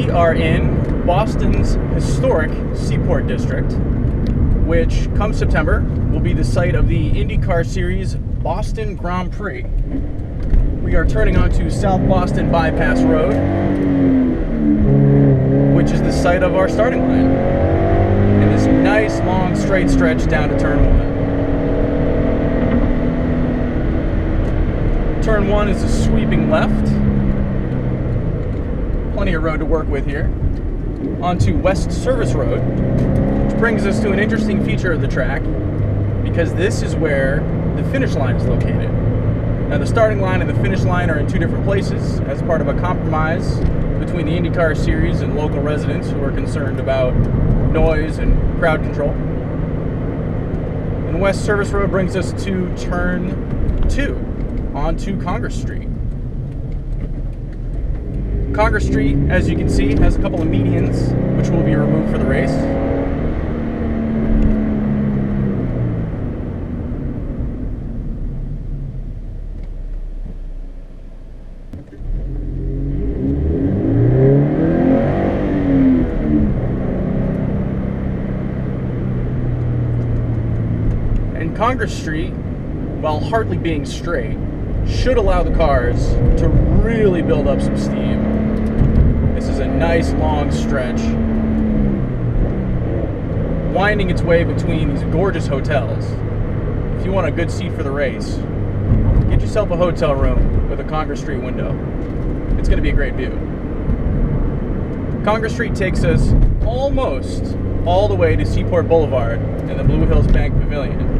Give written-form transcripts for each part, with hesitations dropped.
We are in Boston's historic Seaport District, which come September will be the site of the IndyCar Series Boston Grand Prix. We are turning onto South Boston Bypass Road, which is the site of our starting line, and this nice long straight stretch down to turn 1. Turn 1 is a sweeping left. Plenty of road to work with here. Onto West Service Road, which brings us to an interesting feature of the track, because this is where the finish line is located. Now, the starting line and the finish line are in two different places as part of a compromise between the IndyCar Series and local residents who are concerned about noise and crowd control. And West Service Road brings us to turn 2 onto Congress Street. Congress Street, as you can see, has a couple of medians which will be removed for the race. And Congress Street, while hardly being straight, should allow the cars to really build up some steam. This is a nice long stretch, winding its way between these gorgeous hotels. If you want a good seat for the race, get yourself a hotel room with a Congress Street window. It's going to be a great view. Congress Street takes us almost all the way to Seaport Boulevard and the Blue Hills Bank Pavilion.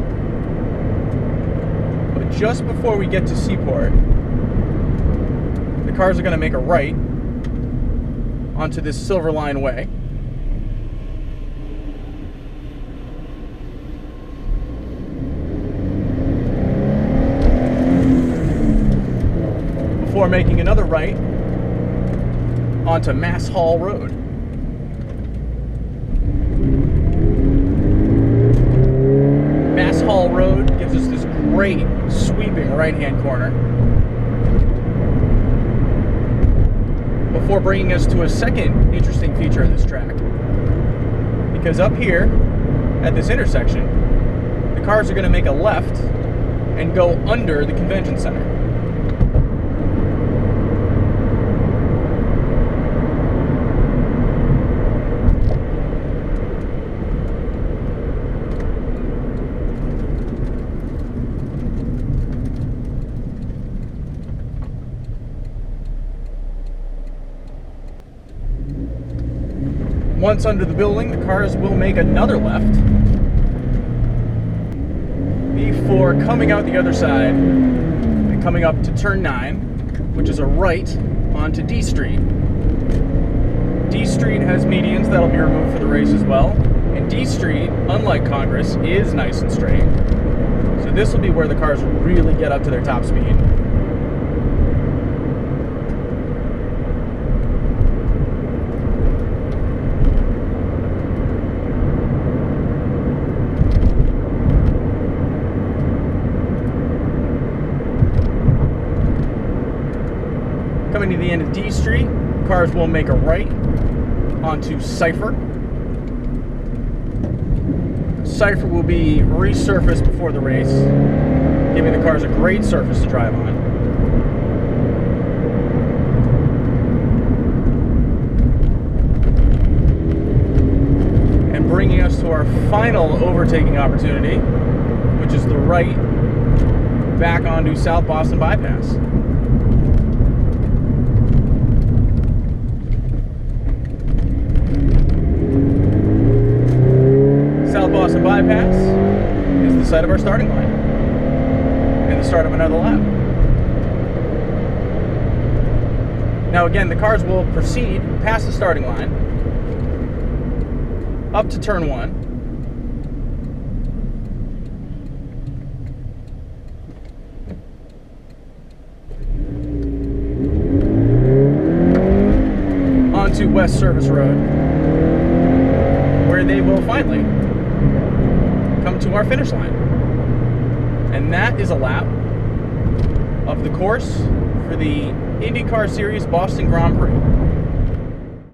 But just before we get to Seaport, the cars are going to make a right onto this Silver Line Way. Before making another right onto Mass Hall Road. Mass Hall Road gives us this great sweeping right-hand corner, before bringing us to a second interesting feature of this track. Because up here, at this intersection, the cars are going to make a left and go under the convention center. Once under the building, the cars will make another left before coming out the other side and coming up to turn 9, which is a right onto D Street. D Street has medians that'll be removed for the race as well, and D Street, unlike Congress, is nice and straight. So this will be where the cars really get up to their top speed. Coming to the end of D Street, cars will make a right onto Cypher. Cypher will be resurfaced before the race, giving the cars a great surface to drive on. And bringing us to our final overtaking opportunity, which is the right back onto South Boston Bypass. Boston Bypass is the site of our starting line and the start of another lap. Now again, the cars will proceed past the starting line up to turn 1, onto West Service Road, where they will finally come to our finish line. And that is a lap of the course for the IndyCar Series Boston Grand Prix.